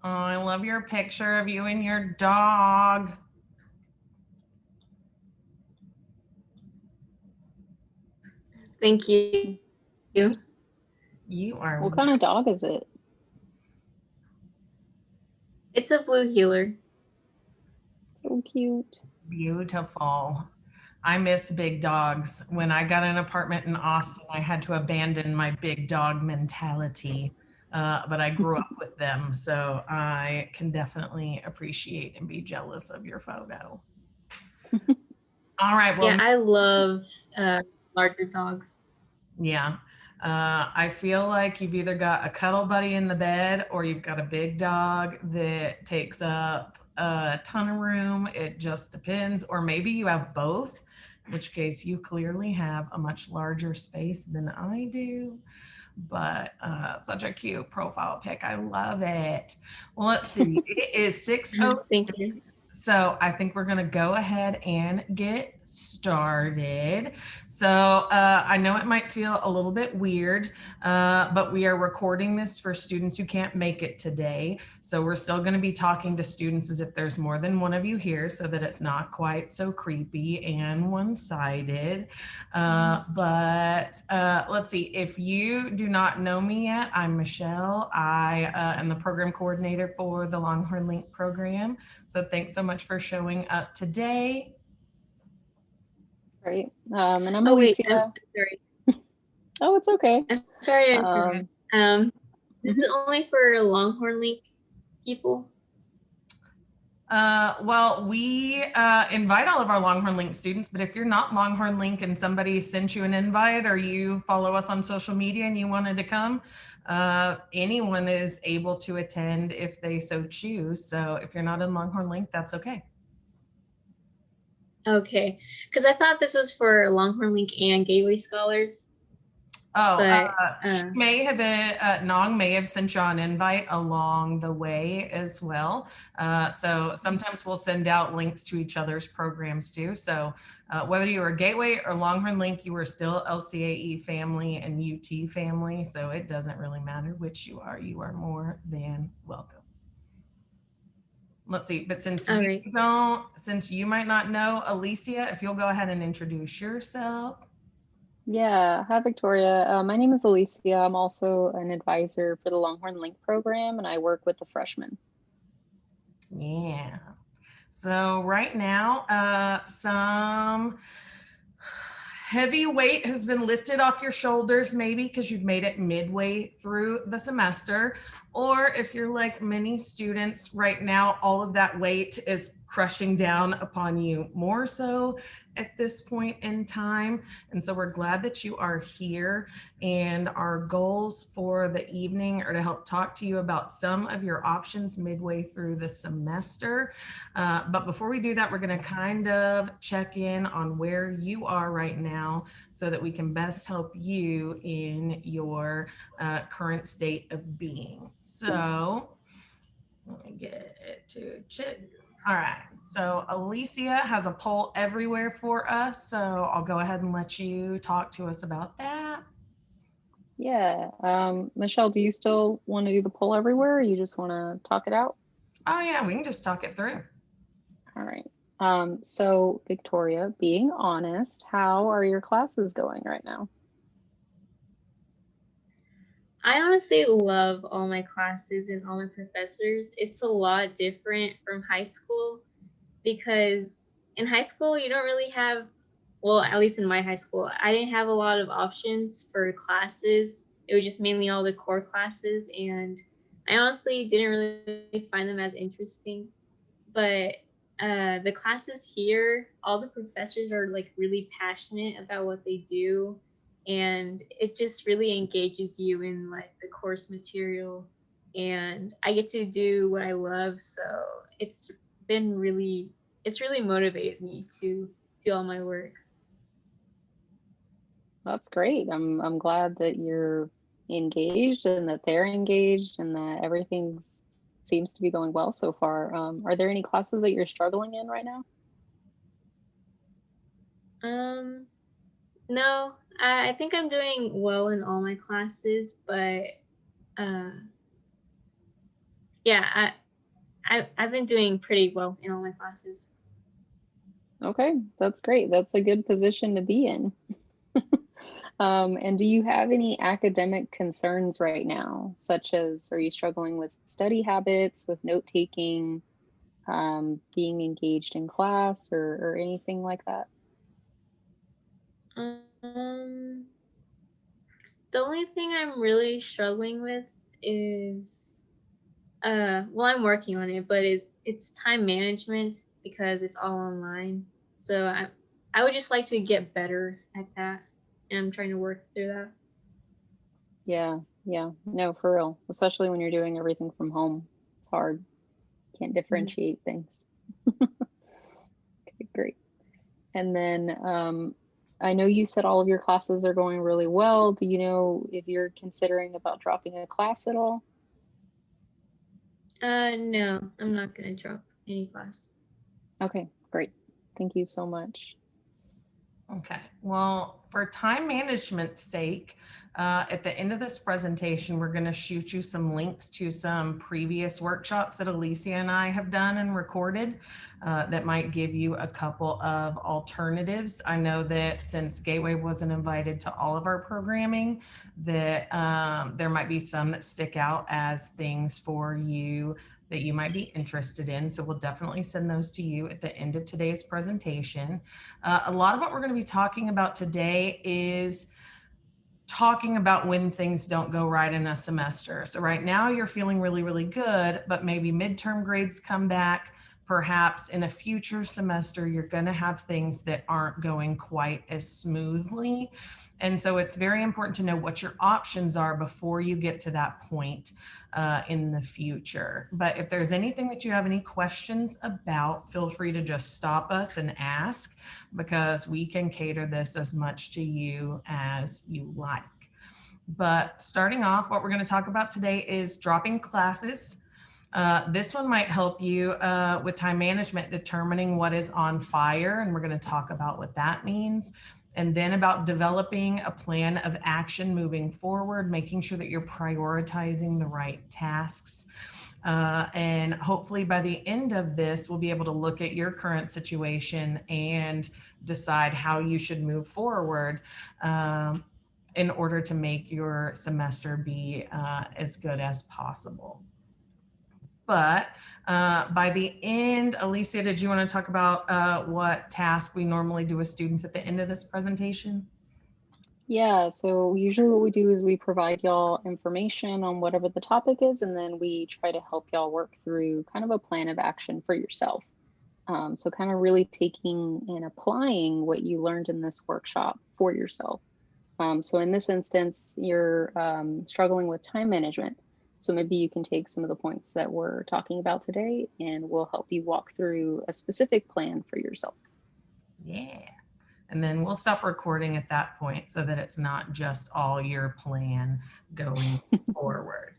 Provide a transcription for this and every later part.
I love your picture of you and your dog. Thank you. You are What kind of dog is it? It's a blue healer. So cute. beautiful. I miss big dogs. When I got an apartment in Austin, I had to abandon my big dog mentality, but I grew up with them, so I can definitely appreciate and be jealous of your photo. All right, well, Yeah, I love larger dogs. yeah. I feel like you've either got a cuddle buddy in the bed or you've got a big dog that takes up a ton of room. It just depends. Or maybe you have both, in which case you clearly have a much larger space than I do. But such a cute profile pic. I love it. Well, let's see. It is Thank you. 6:06. So I think we're going to go ahead and get started. So I know it might feel a little bit weird, but we are recording this for students who can't make it today. So we're still going to be talking to students as if there's more than one of you here so that it's not quite so creepy and one-sided. But let's see, if you do not know me yet, I'm Michelle. I am the program coordinator for the Longhorn Link program. So thanks so much for showing up today. Great. And I'm Oh wait, I'm Alicia. sorry. Oh, it's okay. I'm sorry to interrupt. This is only for Longhorn Link people. Well, we invite all of our Longhorn Link students, but if you're not Longhorn Link and somebody sent you an invite or you follow us on social media and you wanted to come, anyone is able to attend if they so choose. So if you're not in Longhorn Link, that's okay. Okay, because I thought this was for Longhorn Link and Gateway Scholars. Oh, But she may have been, Nong may have sent you an invite along the way as well. So sometimes we'll send out links to each other's programs too. So whether you are Gateway or Longhorn Link, you are still LCAE family and UT family. So it doesn't really matter which you are more than welcome. Let's see, but since all you right. don't, since you might not know Alicia, if you'll go ahead and introduce yourself. Yeah. Hi, Victoria. My name is Alicia. I'm also an advisor for the Longhorn Link program, and I work with the freshmen. Yeah. So right now, some heavy weight has been lifted off your shoulders, maybe because you've made it midway through the semester. Or if you're like many students right now, all of that weight is crushing down upon you more so at this point in time. And so we're glad that you are here. And our goals for the evening are to help talk to you about some of your options midway through the semester. But before we do that, we're going to kind of check in on where you are right now so that we can best help you in your current state of being. So let me get to check. All right. So Alicia has a poll everywhere for us. So I'll go ahead and let you talk to us about that. Yeah. Michelle, do you still want to do the poll everywhere, or you just want to talk it out? Oh, yeah, we can just talk it through. All right. So Victoria, being honest, how are your classes going right now? I honestly love all my classes and all my professors. It's a lot different from high school because in high school, you don't really have, well, at least in my high school, I didn't have a lot of options for classes. It was just mainly all the core classes. And I honestly didn't really find them as interesting. But the classes here, all the professors are like really passionate about what they do, and it just really engages you in like the course material. And I get to do what I love, so it's been really, it's really motivated me to do all my work. That's great. I'm glad that you're engaged and that they're engaged and that everything seems to be going well so far. Are there any classes that you're struggling in right now? Um, no, I think I'm doing well in all my classes, but uh, Yeah, I've been doing pretty well in all my classes. Okay, that's great. That's a good position to be in. And do you have any academic concerns right now, such as are you struggling with study habits, with note taking, being engaged in class, or anything like that? Um, the only thing I'm really struggling with is well, I'm working on it, but it's time management because it's all online. So I would just like to get better at that, and I'm trying to work through that. Yeah, yeah, no, for real. Especially when you're doing everything from home. It's hard. Can't Mhm. differentiate things. Okay, great. And then I know you said all of your classes are going really well. Do you know if you're considering about dropping a class at all? No, I'm not gonna drop any class. Okay, great. Thank you so much. Okay. Well, for time management's sake, at the end of this presentation, we're going to shoot you some links to some previous workshops that Alicia and I have done and recorded that might give you a couple of alternatives. I know that since Gateway wasn't invited to all of our programming, that there might be some that stick out as things for you that you might be interested in. So we'll definitely send those to you at the end of today's presentation. A lot of what we're going to be talking about today is talking about when things don't go right in a semester. So right now you're feeling really, really good, but maybe midterm grades come back. Perhaps in a future semester, you're going to have things that aren't going quite as smoothly. And so it's very important to know what your options are before you get to that point in the future. But if there's anything that you have any questions about, feel free to just stop us and ask, because we can cater this as much to you as you like. But starting off, what we're going to talk about today is dropping classes. This one might help you with time management, determining what is on fire, and we're going to talk about what that means. And then about developing a plan of action moving forward, making sure that you're prioritizing the right tasks. And hopefully by the end of this, we'll be able to look at your current situation and decide how you should move forward in order to make your semester be as good as possible. But by the end, Alicia, did you want to talk about what task we normally do with students at the end of this presentation? Yeah, so usually what we do is we provide y'all information on whatever the topic is, and then we try to help y'all work through kind of a plan of action for yourself. So kind of really taking and applying what you learned in this workshop for yourself. So in this instance, you're struggling with time management. So maybe you can take some of the points that we're talking about today and we'll help you walk through a specific plan for yourself. Yeah. And then we'll stop recording at that point so that it's not just all your plan going forward.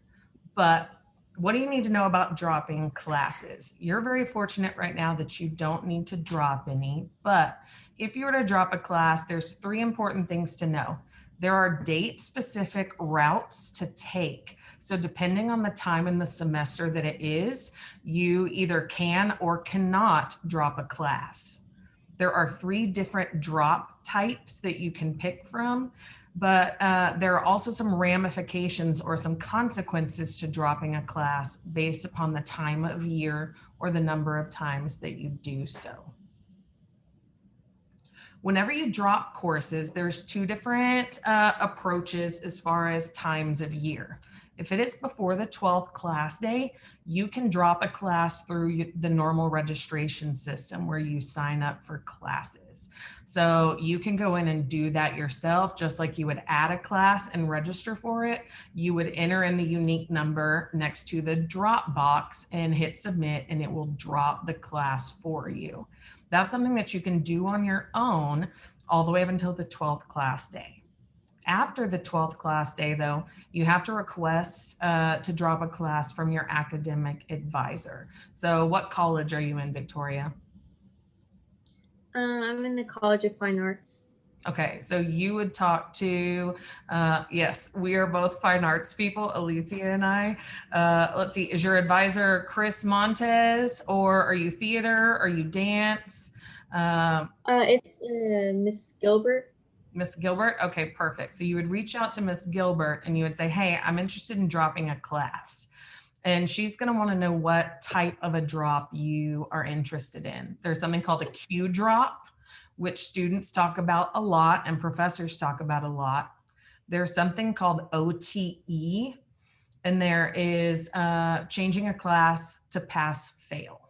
But what do you need to know about dropping classes? You're very fortunate right now that you don't need to drop any, but if you were to drop a class, there's three important things to know. There are date specific routes to take. So depending on the time in the semester that it is, you either can or cannot drop a class. There are three different drop types that you can pick from, but there are also some ramifications or some consequences to dropping a class based upon the time of year or the number of times that you do so. Whenever you drop courses, there's two different approaches as far as times of year. If it is before the 12th class day, you can drop a class through the normal registration system where you sign up for classes. So you can go in and do that yourself, just like you would add a class and register for it. You would enter in the unique number next to the drop box and hit submit, and it will drop the class for you. That's something that you can do on your own all the way up until the 12th class day. After the 12th class day, though, you have to request to drop a class from your academic advisor. So what college are you in, Victoria? I'm in the College of Fine Arts. Okay, so you would talk to, yes, we are both fine arts people, Alicia and I. Let's see, is your advisor Chris Montez, or are you theater? Are you dance? It's Miss Gilbert. Miss Gilbert? Okay, perfect. So you would reach out to Miss Gilbert and you would say, hey, I'm interested in dropping a class. And she's going to want to know what type of a drop you are interested in. There's something called a Q drop, which students talk about a lot and professors talk about a lot. There's something called OTE, and there is changing a class to pass fail.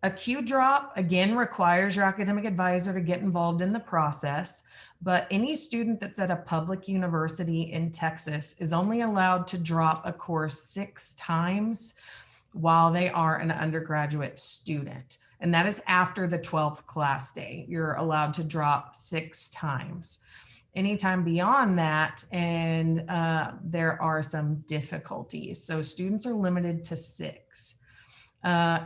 A Q drop, again, requires your academic advisor to get involved in the process, but any student that's at a public university in Texas is only allowed to drop a course 6 times while they are an undergraduate student. And that is after the 12th class day. You're allowed to drop 6 times. Anytime beyond that, and there are some difficulties. So students are limited to 6.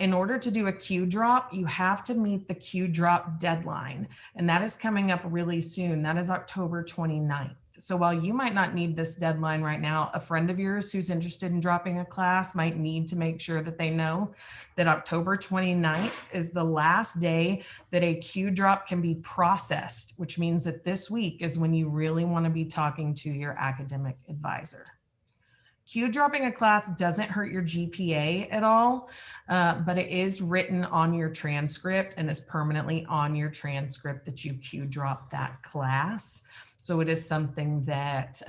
In order to do a Q drop, you have to meet the Q drop deadline, and that is coming up really soon. That is October 29th. So while you might not need this deadline right now, a friend of yours who's interested in dropping a class might need to make sure that they know that October 29th is the last day that a Q drop can be processed, which means that this week is when you really want to be talking to your academic advisor. Q dropping a class doesn't hurt your GPA at all, but it is written on your transcript and is permanently on your transcript that you Q drop that class. So it is something that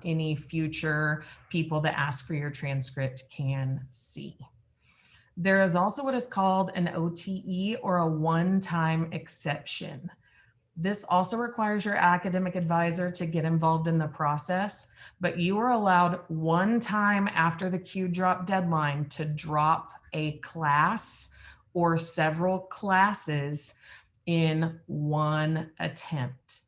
any future people that ask for your transcript can see. There is also what is called an OTE, or a one-time exception. This also requires your academic advisor to get involved in the process, but you are allowed one time after the Q drop deadline to drop a class or several classes in one attempt.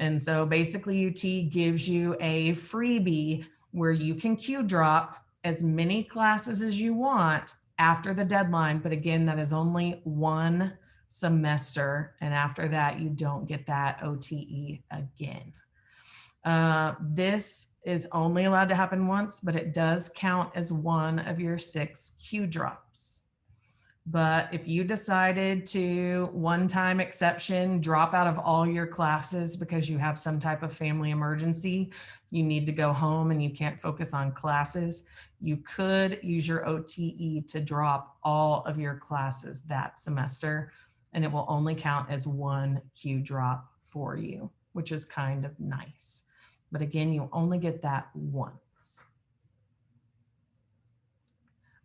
And so basically UT gives you a freebie where you can Q drop as many classes as you want after the deadline. But again, that is only one semester, and after that you don't get that OTE again. This is only allowed to happen once, but it does count as one of your 6 Q drops. But if you decided to one-time exception drop out of all your classes because you have some type of family emergency, you need to go home and you can't focus on classes, you could use your OTE to drop all of your classes that semester, and it will only count as one Q drop for you, which is kind of nice. But again, you only get that once.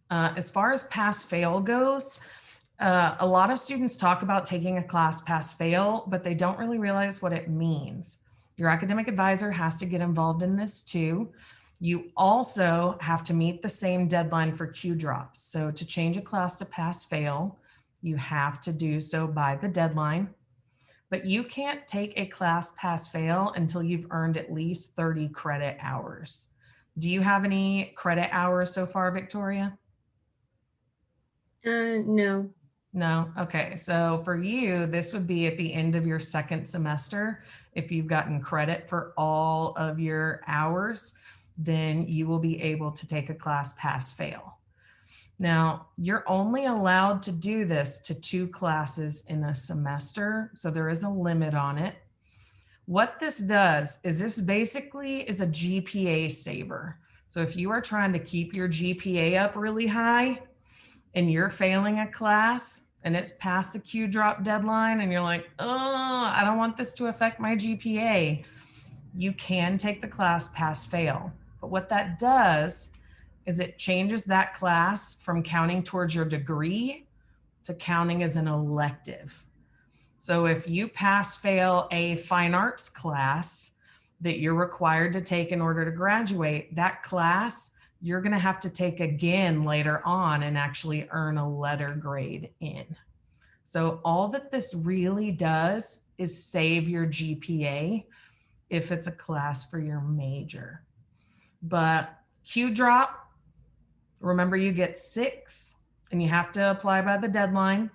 As far as pass-fail goes, a lot of students talk about taking a class pass-fail, but they don't really realize what it means. Your academic advisor has to get involved in this too. You also have to meet the same deadline for Q drops. So to change a class to pass-fail, you have to do so by the deadline, but you can't take a class pass-fail until you've earned at least 30 credit hours. Do you have any credit hours so far, Victoria? No. No? Okay. So for you, this would be at the end of your second semester. If you've gotten credit for all of your hours, then you will be able to take a class pass-fail. Now, you're only allowed to do this to 2 classes in a semester, so there is a limit on it. What this does is this basically is a GPA saver. So if you are trying to keep your GPA up really high and you're failing a class and it's past the Q drop deadline and you're like, oh, I don't want this to affect my GPA, you can take the class pass-fail. But what that does is it changes that class from counting towards your degree to counting as an elective. So if you pass-fail a fine arts class that you're required to take in order to graduate, that class you're going to have to take again later on and actually earn a letter grade in. So all that this really does is save your GPA if it's a class for your major. But Q drop, remember you get 6 and you have to apply by the deadline.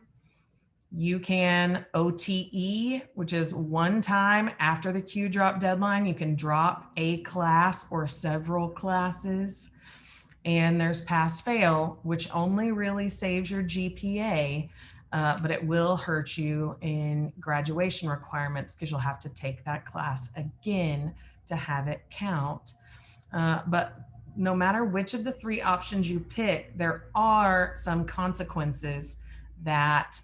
You can OTE, which is one time after the Q drop deadline, you can drop a class or several classes. And there's pass fail, which only really saves your GPA, but it will hurt you in graduation requirements because you'll have to take that class again to have it count. But no matter which of the three options you pick, there are some consequences that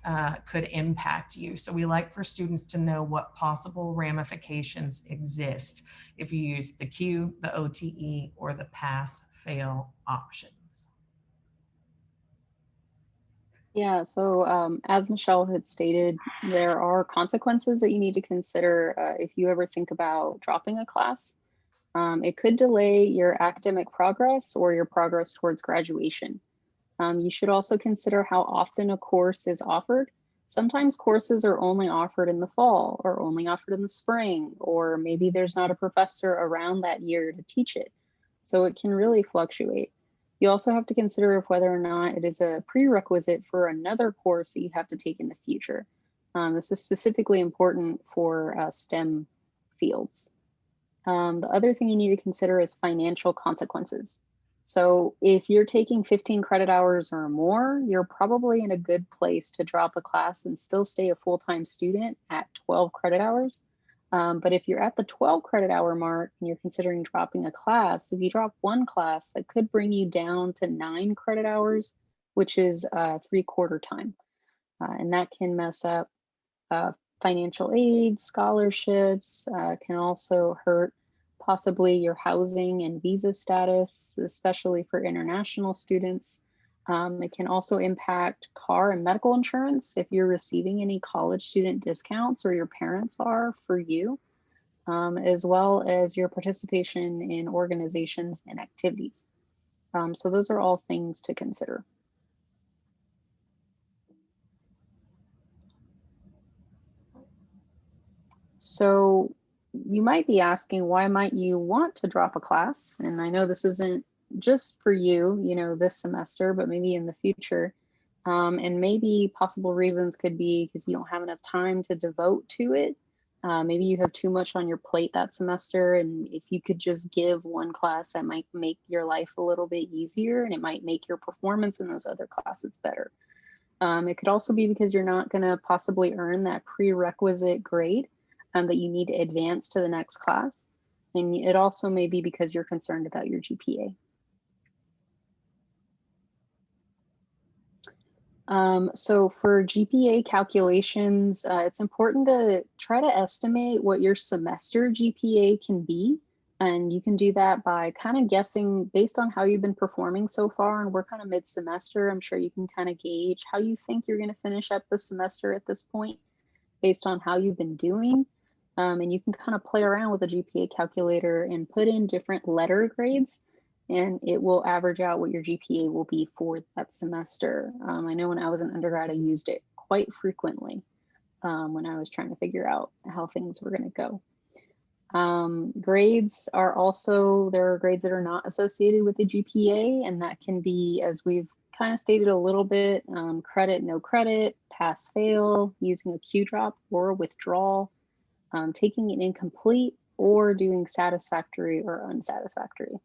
could impact you. So we like for students to know what possible ramifications exist if you use the Q, the OTE, or the pass fail options. Yeah, so as Michelle had stated, there are consequences that you need to consider if you ever think about dropping a class. It could delay your academic progress or your progress towards graduation. You should also consider how often a course is offered. Sometimes courses are only offered in the fall or only offered in the spring, or maybe there's not a professor around that year to teach it. So it can really fluctuate. You also have to consider if whether or not it is a prerequisite for another course that you have to take in the future. This is specifically important for STEM fields. The other thing you need to consider is financial consequences. So if you're taking 15 credit hours or more, you're probably in a good place to drop a class and still stay a full-time student at 12 credit hours. But if you're at the 12 credit hour mark and you're considering dropping a class, if you drop one class, that could bring you down to 9 credit hours, which is 3/4 time. And that can mess up financial aid, scholarships, can also hurt possibly your housing and visa status, especially for international students. It can also impact car and medical insurance if you're receiving any college student discounts or your parents are for you, as well as your participation in organizations and activities. So those are all things to consider. So you might be asking, why might you want to drop a class? And I know this isn't just for you, this semester, but maybe in the future. And maybe possible reasons could be because you don't have enough time to devote to it. Maybe you have too much on your plate that semester. And if you could just give one class, that might make your life a little bit easier and it might make your performance in those other classes better. It could also be because you're not going to possibly earn that prerequisite grade that you need to advance to the next class. And it also may be because you're concerned about your GPA. So for GPA calculations, it's important to try to estimate what your semester GPA can be. And you can do that by kind of guessing based on how you've been performing so far. And we're kind of mid-semester. I'm sure you can kind of gauge how you think you're going to finish up the semester at this point based on how you've been doing. And you can kind of play around with the GPA calculator and put in different letter grades, and it will average out what your GPA will be for that semester. I know when I was an undergrad, I used it quite frequently when I was trying to figure out how things were going to go. Grades are also, there are grades that are not associated with the GPA, and that can be, as we've kind of stated a little bit, credit, no credit, pass, fail, using a Q drop or withdrawal, taking it incomplete, or doing satisfactory or unsatisfactory.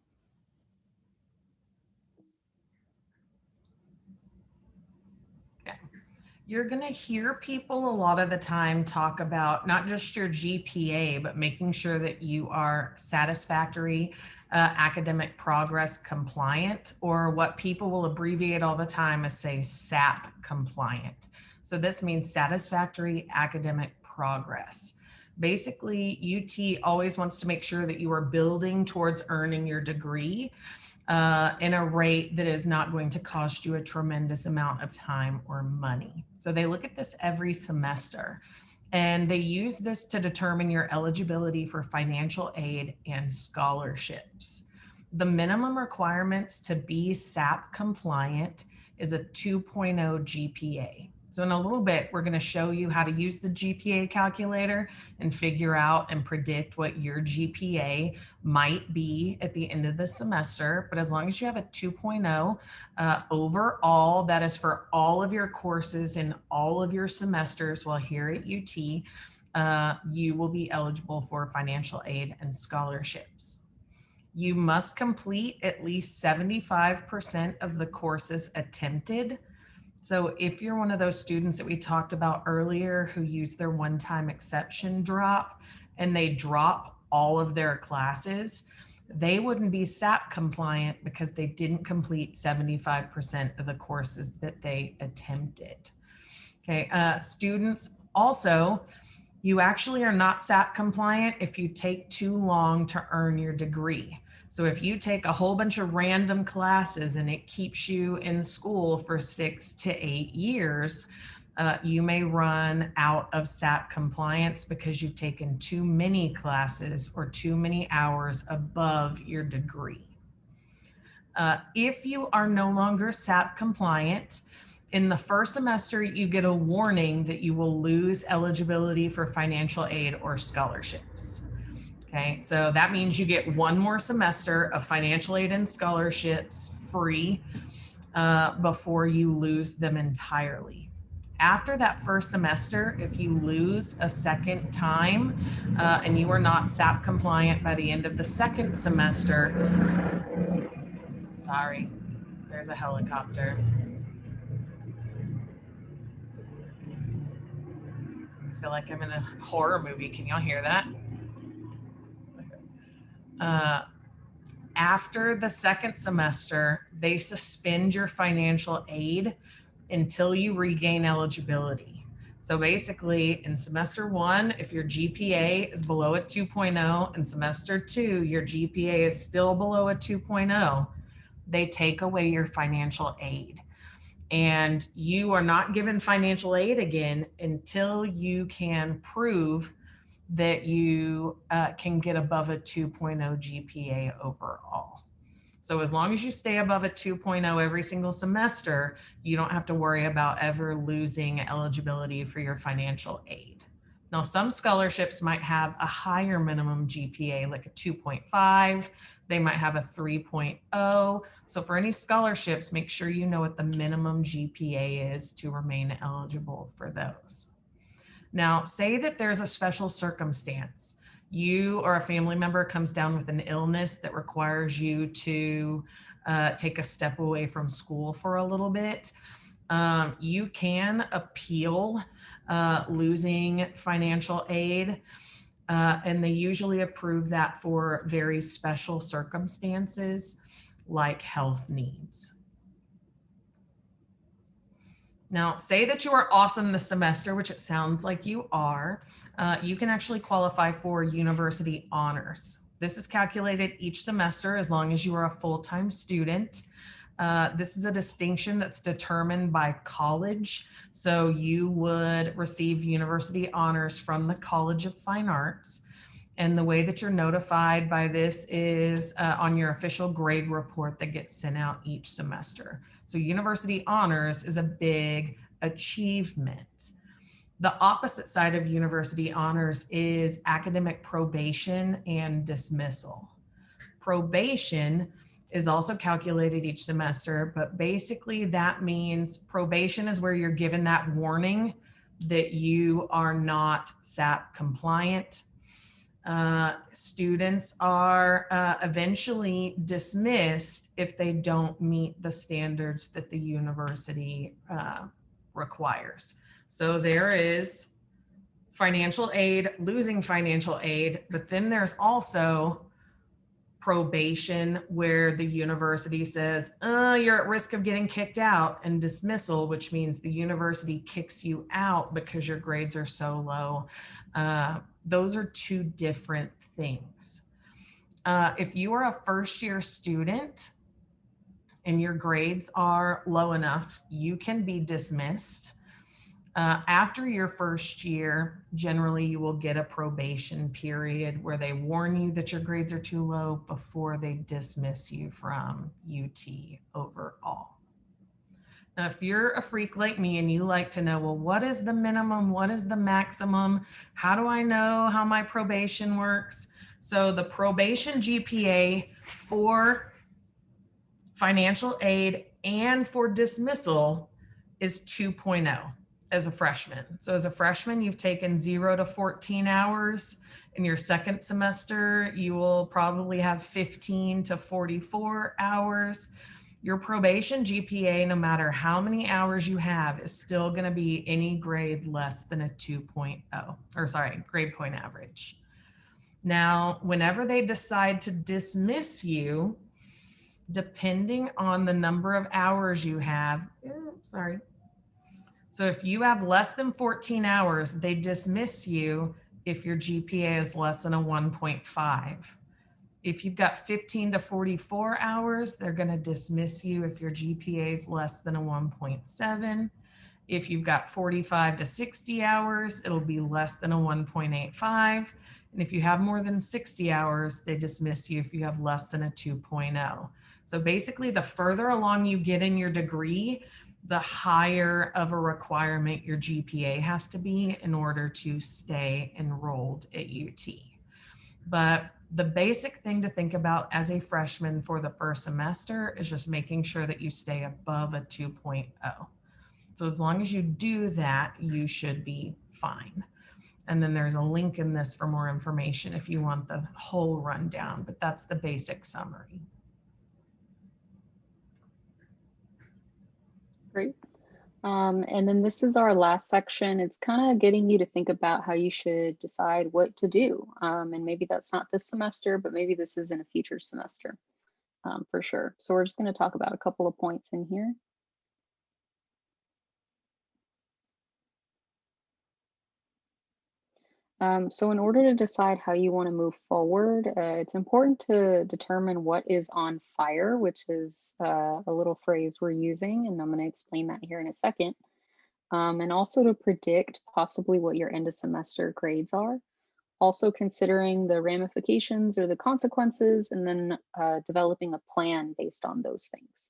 You're going to hear people a lot of the time talk about not just your GPA, but making sure that you are satisfactory, academic progress compliant, or what people will abbreviate all the time as say SAP compliant. So this means satisfactory academic progress. Basically, UT always wants to make sure that you are building towards earning your degree in a rate that is not going to cost you a tremendous amount of time or money. So they look at this every semester, and they use this to determine your eligibility for financial aid and scholarships. The minimum requirements to be SAP compliant is a 2.0 GPA. So in a little bit, we're going to show you how to use the GPA calculator and figure out and predict what your GPA might be at the end of the semester. But as long as you have a 2.0 overall, that is for all of your courses in all of your semesters while here at UT, you will be eligible for financial aid and scholarships. You must complete at least 75% of the courses attempted. So if you're one of those students that we talked about earlier who use their one-time exception drop and they drop all of their classes, they wouldn't be SAP compliant because they didn't complete 75% of the courses that they attempted. Okay, students also, you actually are not SAP compliant if you take too long to earn your degree. So if you take a whole bunch of random classes and it keeps you in school for 6 to 8 years, you may run out of SAP compliance because you've taken too many classes or too many hours above your degree. If you are no longer SAP compliant, in the first semester, you get a warning that you will lose eligibility for financial aid or scholarships. Okay, so that means you get one more semester of financial aid and scholarships free before you lose them entirely. After that first semester, if you lose a second time and you are not SAP compliant by the end of the second semester, sorry, there's a helicopter. I feel like I'm in a horror movie. Can y'all hear that? After the second semester, they suspend your financial aid until you regain eligibility. So basically, in semester 1, if your GPA is below a 2.0, and semester 2, your GPA is still below a 2.0, they take away your financial aid. And you are not given financial aid again until you can prove that you can get above a 2.0 GPA overall. So as long as you stay above a 2.0 every single semester, you don't have to worry about ever losing eligibility for your financial aid. Now, some scholarships might have a higher minimum GPA, like a 2.5. They might have a 3.0. So for any scholarships, make sure you know what the minimum GPA is to remain eligible for those. Now, say that there's a special circumstance. You or a family member comes down with an illness that requires you to take a step away from school for a little bit. You can appeal losing financial aid, and they usually approve that for very special circumstances like health needs. Now, say that you are awesome this semester, which it sounds like you are, you can actually qualify for university honors. This is calculated each semester as long as you are a full-time student. This is a distinction that's determined by college. So you would receive university honors from the College of Fine Arts. And the way that you're notified by this is on your official grade report that gets sent out each semester. So university honors is a big achievement. The opposite side of university honors is academic probation and dismissal. Probation is also calculated each semester, but basically that means probation is where you're given that warning that you are not SAP compliant. Students are eventually dismissed if they don't meet the standards that the university requires. So there is financial aid, losing financial aid, but then there's also probation where the university says, you're at risk of getting kicked out, and dismissal, which means the university kicks you out because your grades are so low. Those are two different things. If you are a first-year student and your grades are low enough, you can be dismissed. After your first year, generally you will get a probation period where they warn you that your grades are too low before they dismiss you from UT overall. Now, if you're a freak like me and you like to know, well, what is the minimum? What is the maximum? How do I know how my probation works? So the probation GPA for financial aid and for dismissal is 2.0 as a freshman. So as a freshman, you've taken 0 to 14 hours. In your second semester, you will probably have 15 to 44 hours. Your probation GPA, no matter how many hours you have, is still going to be any grade less than a 2.0, or sorry, grade point average. Now, whenever they decide to dismiss you, depending on the number of hours you have, so if you have less than 14 hours, they dismiss you if your GPA is less than a 1.5. If you've got 15 to 44 hours, they're going to dismiss you if your GPA is less than a 1.7. If you've got 45 to 60 hours, it'll be less than a 1.85. And if you have more than 60 hours, they dismiss you if you have less than a 2.0. So basically, the further along you get in your degree, the higher of a requirement your GPA has to be in order to stay enrolled at UT. But the basic thing to think about as a freshman for the first semester is just making sure that you stay above a 2.0. So as long as you do that, you should be fine. And then there's a link in this for more information if you want the whole rundown, but that's the basic summary. Great. And then this is our last section. It's kind of getting you to think about how you should decide what to do. And maybe that's not this semester, but maybe this is in a future semester for sure. So we're just going to talk about a couple of points in here. So in order to decide how you want to move forward, it's important to determine what is on fire, which is a little phrase we're using, and I'm going to explain that here in a second. And also to predict possibly what your end of semester grades are. Also considering the ramifications or the consequences, and then developing a plan based on those things.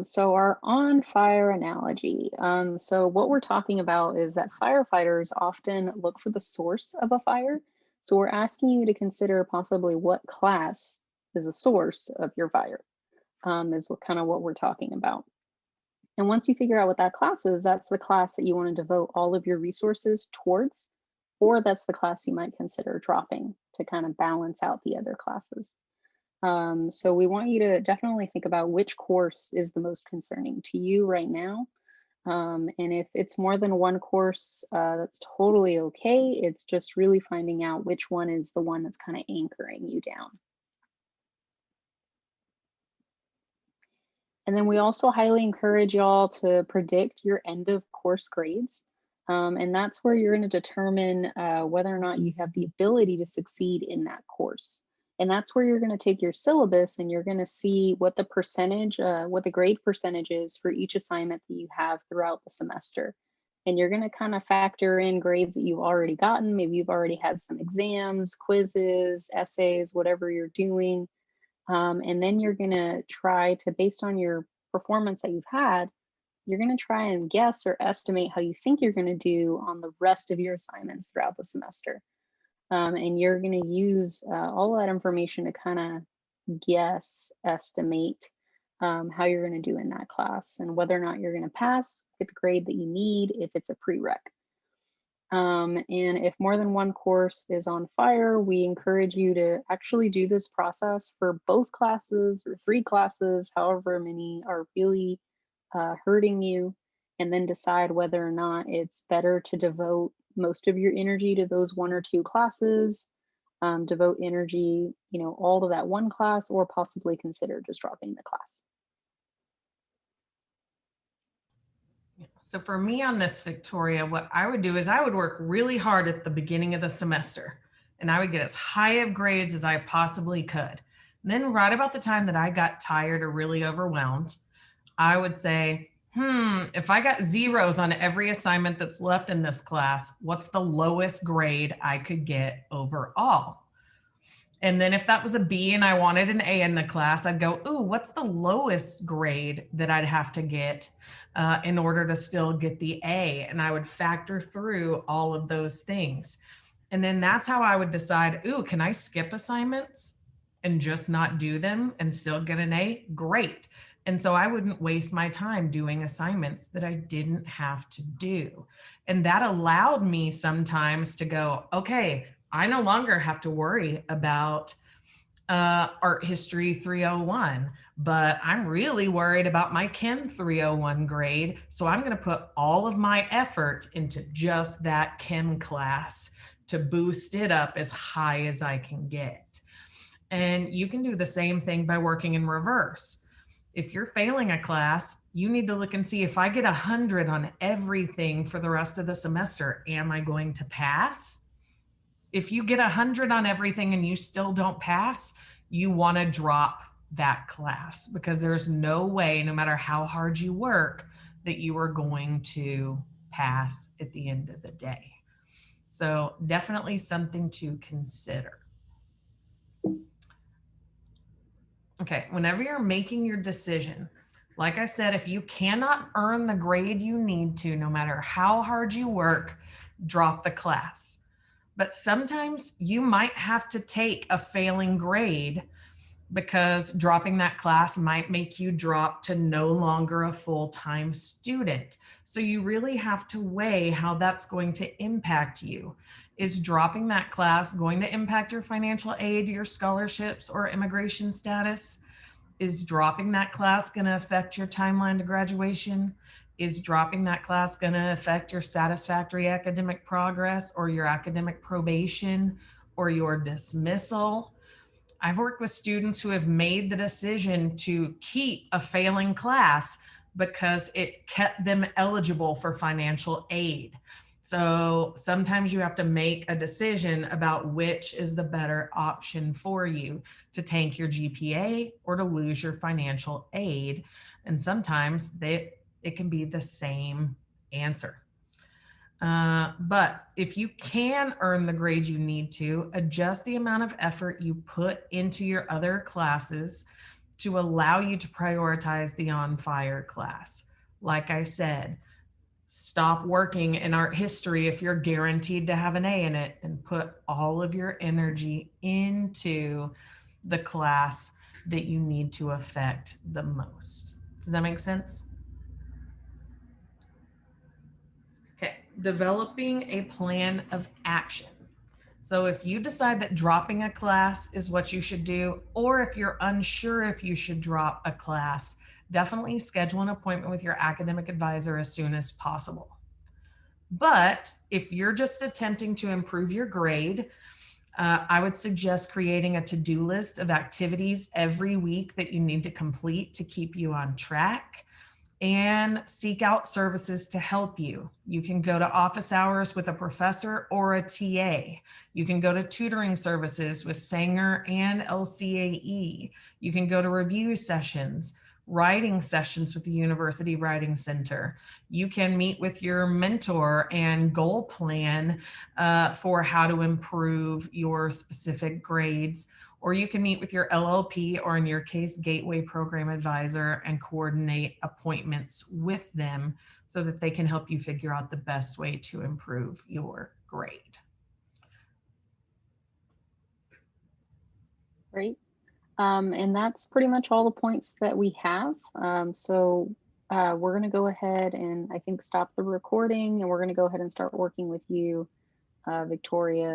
So our on fire analogy. So what we're talking about is that firefighters often look for the source of a fire. So we're asking you to consider possibly what class is a source of your fire, is kind of what we're talking about. And once you figure out what that class is, that's the class that you want to devote all of your resources towards, or that's the class you might consider dropping to kind of balance out the other classes. So we want you to definitely think about which course is the most concerning to you right now. And if it's more than one course, that's totally okay. It's just really finding out which one is the one that's kind of anchoring you down. And then we also highly encourage y'all to predict your end of course grades. And that's where you're going to determine whether or not you have the ability to succeed in that course. And that's where you're going to take your syllabus and you're going to see what the percentage, what the grade percentage is for each assignment that you have throughout the semester. And you're going to kind of factor in grades that you've already gotten. Maybe you've already had some exams, quizzes, essays, whatever you're doing. And then you're going to try to, based on your performance that you've had, you're going to try and guess or estimate how you think you're going to do on the rest of your assignments throughout the semester. And you're going to use all that information to kind of guess, estimate how you're going to do in that class and whether or not you're going to pass, get the grade that you need if it's a prereq. And if more than one course is on fire, we encourage you to actually do this process for both classes or 3 classes, however many are really hurting you, and then decide whether or not it's better to devote most of your energy to those 1 or 2 classes, devote energy, all to that one class, or possibly consider just dropping the class. So for me on this, Victoria, what I would do is I would work really hard at the beginning of the semester and I would get as high of grades as I possibly could. And then right about the time that I got tired or really overwhelmed, I would say, if I got zeros on every assignment that's left in this class, what's the lowest grade I could get overall? And then if that was a B and I wanted an A in the class, I'd go, ooh, what's the lowest grade that I'd have to get in order to still get the A? And I would factor through all of those things. And then that's how I would decide, ooh, can I skip assignments and just not do them and still get an A? Great. And so I wouldn't waste my time doing assignments that I didn't have to do. And that allowed me sometimes to go, okay, I no longer have to worry about art history 301, but I'm really worried about my Chem 301 grade. So I'm going to put all of my effort into just that Chem class to boost it up as high as I can get. And you can do the same thing by working in reverse. If you're failing a class, you need to look and see, if I get 100 on everything for the rest of the semester, am I going to pass? If you get 100 on everything and you still don't pass, you want to drop that class, because there's no way, no matter how hard you work, that you are going to pass at the end of the day. So definitely something to consider. Okay, whenever you're making your decision, like I said, if you cannot earn the grade you need to, no matter how hard you work, drop the class. But sometimes you might have to take a failing grade, because dropping that class might make you drop to no longer a full-time student. So you really have to weigh how that's going to impact you. Is dropping that class going to impact your financial aid, your scholarships, or immigration status? Is dropping that class going to affect your timeline to graduation? Is dropping that class going to affect your satisfactory academic progress, or your academic probation, or your dismissal? I've worked with students who have made the decision to keep a failing class because it kept them eligible for financial aid. So sometimes you have to make a decision about which is the better option for you, to tank your GPA or to lose your financial aid. And sometimes it can be the same answer. But if you can earn the grade you need to, adjust the amount of effort you put into your other classes to allow you to prioritize the on fire class. Like I said, stop working in art history if you're guaranteed to have an A in it, and put all of your energy into the class that you need to affect the most. Does that make sense? Okay, developing a plan of action. So if you decide that dropping a class is what you should do, or if you're unsure if you should drop a class, definitely schedule an appointment with your academic advisor as soon as possible. But if you're just attempting to improve your grade, I would suggest creating a to-do list of activities every week that you need to complete to keep you on track, and seek out services to help you. You can go to office hours with a professor or a TA. You can go to tutoring services with Sanger and LCAE. You can go to review sessions, writing sessions with the University Writing Center. You can meet with your mentor and goal plan for how to improve your specific grades. Or you can meet with your LLP, or in your case, Gateway Program Advisor, and coordinate appointments with them so that they can help you figure out the best way to improve your grade. Great. And that's pretty much all the points that we have. So we're going to go ahead and I think stop the recording, and we're going to go ahead and start working with you, Victoria.